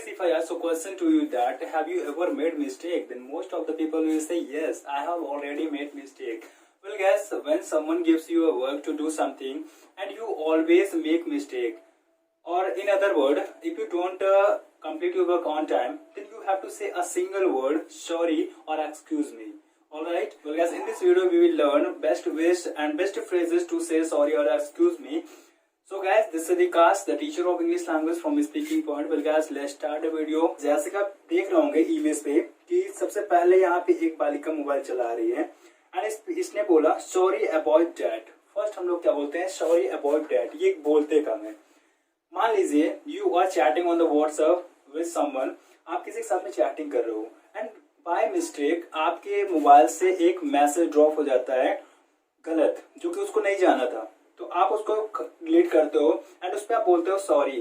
guys, if I ask a question to you that have you ever made mistake, then most of the people will say yes, I have already made mistake. Well guys, when someone gives you a work to do something and you always make mistake, or in other word, if you don't complete your work on time, then you have to say a single word, sorry or excuse me. Alright, well guys, in this video we will learn best ways and best phrases to say sorry or excuse me. So guys, this is Vikas, the teacher of English language from Speaking Point. Well guys, let's start the video. जैसे कि आप देख रहे होंगे image पे कि सबसे पहले यहाँ पे एक बालिका मोबाइल चला रही है एंड इसने बोला सॉरी अबाउट दैट. फर्स्ट हम लोग क्या बोलते हैं, सॉरी अबाउट दैट. ये बोलते कम है. मान लीजिए you are chatting on the WhatsApp with someone, आप किसी के साथ में चैटिंग कर रहे हो एंड बाय मिस्टेक आपके मोबाइल से एक मैसेज ड्रॉप हो जाता है गलत, जो कि उसको नहीं जाना था. तो आप उसको डिलीट करते हो एंड उस पर आप बोलते हो सॉरी.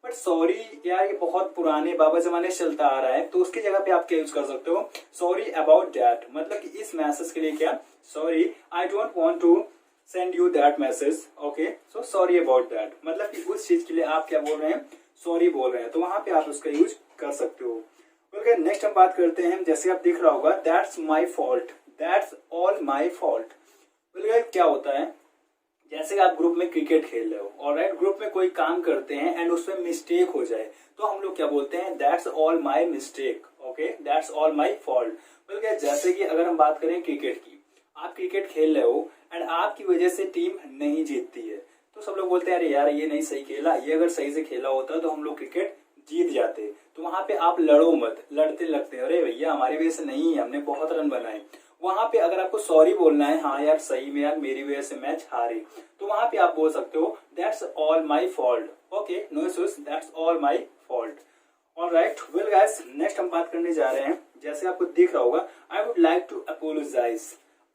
बट सॉरी यार ये बहुत पुराने बाबा जमाने से चलता आ रहा है, तो उसकी जगह पे आप क्या यूज कर सकते हो, सॉरी अबाउट दैट. मतलब कि इस मैसेज के लिए क्या, sorry I don't want to send you that message. Okay, so sorry about that. मतलब कि उस चीज के लिए आप क्या बोल रहे हैं, सॉरी बोल रहे हैं, तो वहां पे आप उसका यूज कर सकते हो. ओके, नेक्स्ट हम बात करते हैं. जैसे आप दिख रहा होगा, that's my fault, that's all my fault. बोलिए क्या होता है, जैसे आप ग्रुप में क्रिकेट खेल रहे हो, ऑलराइट, ग्रुप में कोई काम करते हैं एंड उसमें मिस्टेक हो जाए, तो हम लोग क्या बोलते हैं, that's all my mistake. Okay, that's all my fault. बोलिए जैसे कि अगर हम बात करें क्रिकेट की, आप क्रिकेट खेल रहे हो एंड आपकी वजह से टीम नहीं जीतती है, तो सब लोग बोलते हैं अरे यार ये नहीं सही खेला, ये अगर सही से खेला होता तो हम लोग क्रिकेट जीत जाते. तो वहां पे आप लड़ो मत, लड़ते लगते हैं, अरे भैया हमारी वजह से नहीं है, हमने बहुत रन बनाए. वहां पे अगर आपको सॉरी बोलना है, हाँ यार सही में यार मेरी वजह से मैच हारे, तो वहां पे आप बोल सकते हो that's all my fault. Okay, no issues, that's all my fault. Alright, well guys, next हम बात करने जा रहे हैं. जैसे आपको दिख रहा होगा, I would like to apologise.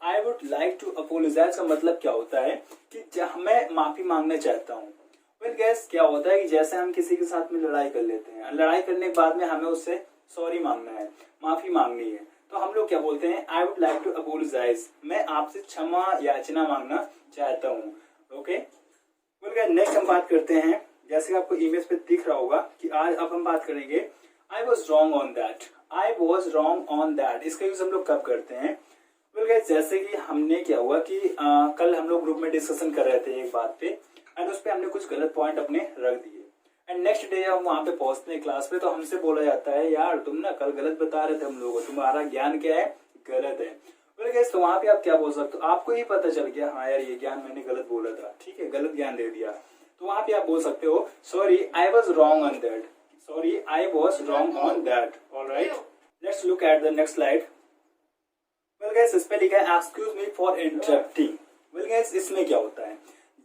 I would like to apologise का मतलब क्या होता है कि मैं माफी मांगना चाहता हूँ. वेल गाइस, क्या होता है कि जैसे हम किसी के साथ में लड़ाई कर लेते हैं, लड़ाई करने के बाद में हमें उससे सॉरी मांगना है, माफी मांगनी है, तो हम लोग क्या बोलते हैं, I would like to apologise, मैं आपसे क्षमा याचना मांगना चाहता हूँ. ओके, नेक्स्ट हम बात करते हैं. जैसे आपको इमेज पे दिख रहा होगा कि आज अब हम बात करेंगे I was wrong on that. I was wrong on that, इसका यूज हम लोग कब करते हैं. जैसे कि हमने क्या हुआ कि कल हम लोग ग्रुप में डिस्कशन कर रहे थे एक बात पे एंड उस पे हमने कुछ गलत पॉइंट अपने रख दिए एंड नेक्स्ट डे हम वहां पे पहुंचते हैं क्लास पे, तो हमसे बोला जाता है यार तुम ना कल गलत बता रहे थे हम लोगों को, तुम्हारा ज्ञान क्या है, गलत है. तो वहां पे आप क्या बोल सकते हो, आपको ही पता चल गया हाँ यार ये ज्ञान मैंने गलत बोला था, ठीक है, गलत ज्ञान दे दिया, तो वहां पे आप बोल सकते हो sorry I was wrong on that. Sorry I was wrong on that. Alright, let's look at the next slide. Well guys, इस पे लिखा है excuse me for interrupting. Well guys, इसमें क्या होता है,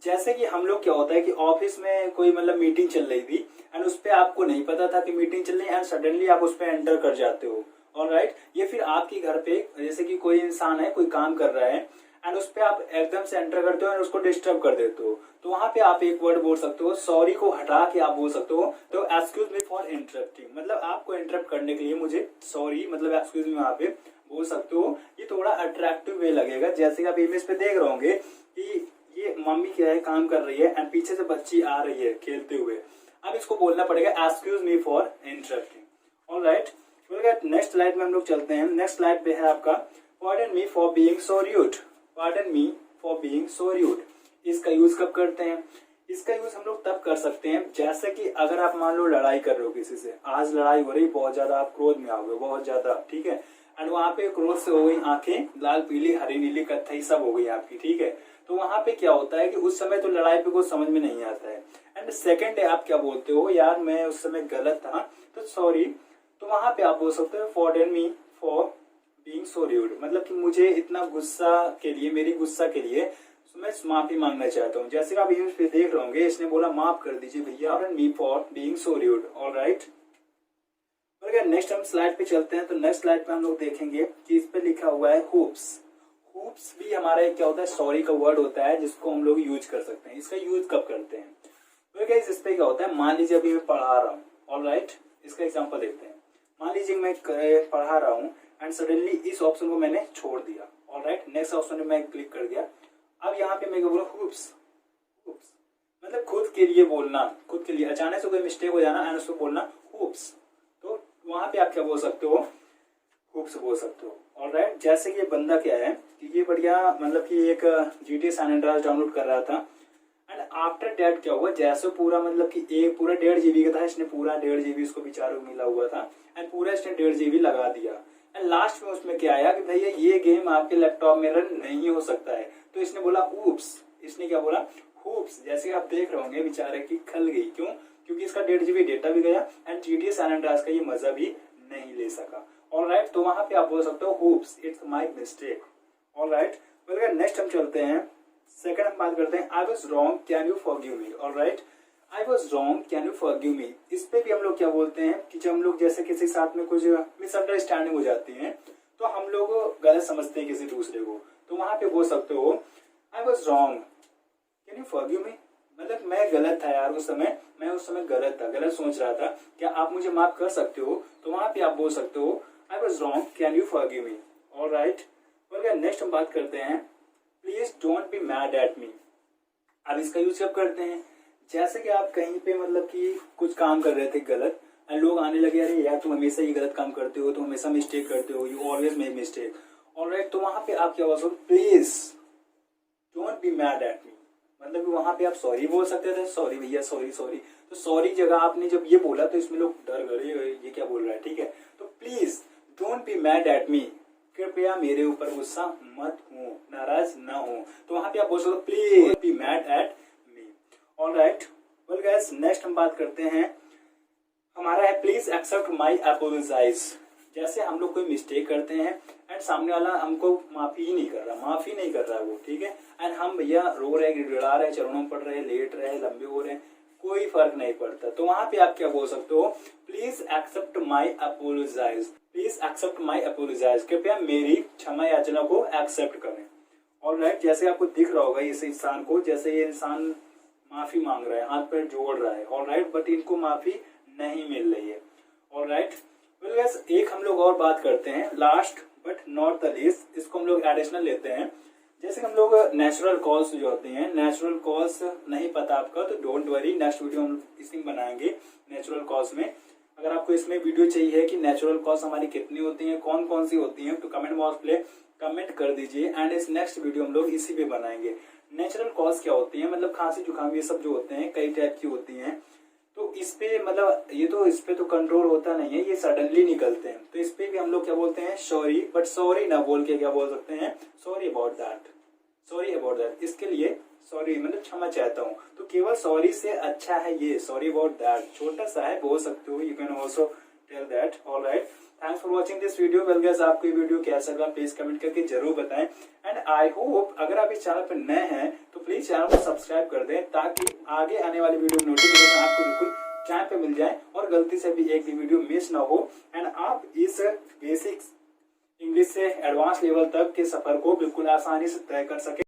जैसे कि हम लोग क्या होता है कि ऑफिस में कोई मतलब मीटिंग चल रही थी एंड उस पे आपको नहीं पता था कि मीटिंग चल रही है एंड सडनली आप उस पे एंटर कर जाते हो. ऑलराइट, ये फिर आपके घर पे जैसे कि कोई इंसान है, कोई काम कर रहा है एंड उस पे आप एकदम से एंटर करते हो और उसको डिस्टर्ब कर देते हो, तो वहां पे आप एक वर्ड बोल सकते हो, सॉरी को हटा के आप बोल सकते हो, तो एक्सक्यूज मी फॉर इंटरप्टिंग. मतलब आपको इंटरप्ट करने के लिए मुझे सॉरी मतलब एक्सक्यूज मी वहां पे बोल सकते हो. ये थोड़ा अट्रैक्टिव वे लगेगा. जैसे कि आप इमेज पे देख रहे होंगे कि ये मम्मी क्या है, काम कर रही है एंड पीछे से बच्ची आ रही है खेलते हुए. अब इसको बोलना पड़ेगा excuse me for interrupting. Alright, next slide में हम लोग चलते हैं. नेक्स्ट स्लाइड पे है आपका pardon me for being so rude. Pardon me for being so rude. इसका यूज कब करते हैं, इसका यूज हम लोग तब कर सकते हैं जैसे कि अगर आप मान लो लड़ाई कर रहे हो किसी से, आज लड़ाई हो रही बहुत ज्यादा, आप क्रोध में आओगे बहुत ज्यादा, ठीक है, एंड वहां पे क्रोध से हो गई आंखें लाल पीली हरी नीली कत्थई सब हो गई आपकी, ठीक है, तो वहां पे क्या होता है कि उस समय तो लड़ाई पे कुछ समझ में नहीं आता है एंड सेकंड डे आप क्या बोलते हो, यार मैं उस समय गलत था तो सॉरी, तो वहां पे आप बोल सकते हो pardon me for being so rude. मतलब कि मुझे इतना गुस्सा के लिए, मेरी गुस्सा के लिए मैं माफी मांगना चाहता हूँ. जैसे आप इमेज पे देख रहे होंगे, इसने बोला माफ कर दीजिए भैया, pardon me for being so rude. Alright, next हम स्लाइड पे चलते हैं. तो नेक्स्ट स्लाइड पे हम लोग देखेंगे कि इस पे लिखा हुआ है हुप्स. हुप्स भी हमारा एक क्या होता है, सॉरी का वर्ड होता है जिसको हम लोग यूज कर सकते हैं. इसका यूज कब करते हैं, तो गाइस इस पे क्या होता है, मान लीजिए अभी मैं पढ़ा रहा हूँ, ऑलराइट, इसका एग्जांपल देखते हैं. मान लीजिए मैं पढ़ा रहा हूँ एंड सडनली इस ऑप्शन को मैंने छोड़ दिया. ऑलराइट, नेक्स्ट ऑप्शन में मैं क्लिक कर दिया. अब यहाँ पे मैं बोला हुप्स. हुप्स मतलब खुद के लिए बोलना, खुद के लिए अचानक से कोई मिस्टेक हो जाना एंड उसको बोलना हुप्स. आप क्या बोल सकते हो, हूप्स बोल सकते हो। ऑलराइट, जैसे कि ये बंदा क्या है कि ये बढ़िया मतलब कि एक GTA सैन एंड्रेस डाउनलोड कर रहा था एंड आफ्टर दैट क्या हुआ, जैसे पूरा मतलब कि एक पूरा 1.5 GB का था, इसने पूरा 1.5 GB इसको बेचारे को मिला हुआ था एंड पूरा इसने 1.5 GB लगा दिया एंड लास्ट में उसमें क्या आया कि भैया ये गेम आपके लैपटॉप में रन नहीं हो सकता है। तो इसने बोला ऊप्स, इसने क्या बोला, हूप्स। जैसे आप देख रहे होंगे बेचारे की खल गई, क्यों, क्योंकि इसका 1.5 GB डेटा भी गया एंड GTA सैन एंड्रेस का ये मजा भी नहीं ले सका। ऑलराइट, तो वहां पे आप बोल सकते हो hoops, it's my mistake. Alright, next हम चलते हैं, सेकंड हम बात करते हैं I was wrong can you forgive me. Alright, I was wrong can you forgive me, इस पे भी हम लोग क्या बोलते हैं कि जब हम लोग जैसे किसी साथ में कुछ मिसअंडरस्टैंडिंग हो जाती है तो हम लोग गलत समझते हैं किसी दूसरे को, तो वहां पे बोल सकते हो I was wrong can you forgive me, मतलब मैं गलत था यार उस समय, मैं उस समय गलत था, गलत सोच रहा था, क्या आप मुझे माफ कर सकते हो। तो वहां पे आप बोल सकते हो I was wrong can you forgive me. Alright, next हम बात करते हैं please don't be mad at me. अब इसका यूज कब करते हैं, जैसे कि आप कहीं पे मतलब कि कुछ काम कर रहे थे गलत एंड लोग आने लगे अरे यार तुम हमेशा ही गलत काम करते हो, तुम हमेशा मिस्टेक करते हो, you always make mistake. Alright, तो वहां पे आप क्या बोल सकते, please don't be mad at me, मतलब वहां पे आप सॉरी बोल सकते थे, सॉरी भैया सॉरी सॉरी। तो सॉरी जगह आपने जब ये बोला तो इसमें लोग डर गए ये क्या बोल रहा है, ठीक है। तो please don't be mad at me, कृपया मेरे ऊपर गुस्सा मत हो, नाराज ना हो। तो वहां पे आप बोल सकते हो please be mad at me. Alright, well guys, next हम बात करते हैं, हमारा है प्लीज एक्सेप्ट माई अपोलोजाइज। जैसे हम लोग कोई मिस्टेक करते हैं एंड सामने वाला हमको माफी ही नहीं कर रहा, माफी नहीं कर रहा है वो, ठीक है, एंड हम भैया रो रहे, गिड़गिड़ा रहे, चरणों में पड़ रहे, लेट रहे, लंबे हो रहे, कोई फर्क नहीं पड़ता। तो वहां पे आप क्या बोल सकते हो, please accept my apologise, please accept my apologise, कृपया मेरी क्षमा याचना को एक्सेप्ट करें। ऑलराइट, जैसे आपको दिख रहा होगा इस इंसान को, जैसे ये इंसान माफी मांग रहा है, हाथ पैर जोड़ रहा है, ऑलराइट, बट इनको माफी नहीं मिल रही है। ऑलराइट, वेल गाइस, एक हम लोग और बात करते हैं, last but not the least, इसको हम लोग एडिशनल लेते हैं। जैसे हम लोग नेचुरल कॉल्स जो होते हैं, नेचुरल कॉल्स नहीं पता आपका तो डोंट वरी, नेक्स्ट वीडियो हम इसी में बनाएंगे नेचुरल कॉल्स में। अगर आपको इसमें वीडियो चाहिए कि नेचुरल कॉल्स हमारी कितनी होती हैं, कौन कौन सी होती हैं, तो कमेंट बॉक्स में कमेंट कर दीजिए एंड इस नेक्स्ट वीडियो हम लोग इसी पे बनाएंगे। नेचुरल कॉल्स क्या होती है, मतलब खांसी जुकाम ये सब जो होते हैं कई टाइप की होती हैं, तो इस पे मतलब ये तो इस पे तो कंट्रोल होता नहीं है, ये सडनली निकलते हैं, तो इस पे भी हम लोग क्या बोलते हैं सॉरी, बट सॉरी ना बोल के क्या बोल सकते हैं sorry about that, sorry about that, इसके लिए सॉरी मतलब क्षमा चाहता हूँ। तो केवल सॉरी से अच्छा है ये सॉरी अबाउट दैट, छोटा सा है, बोल सकते हो, you can also tell that. Alright, thanks for watching this video. Well guys, आपको ये वीडियो कैसा लगा प्लीज कमेंट करके जरूर बताएं एंड आई होप अगर आप इस चैनल पर नए हैं तो प्लीज चैनल को सब्सक्राइब कर दें ताकि आगे आने वाली वीडियो नोटिफिकेशन आपको बिल्कुल टाइम पे मिल जाए और गलती से भी एक भी वीडियो मिस ना हो एंड आप इस बेसिक्स इंग्लिश से एडवांस लेवल तक के सफर को बिल्कुल आसानी से तय कर सके।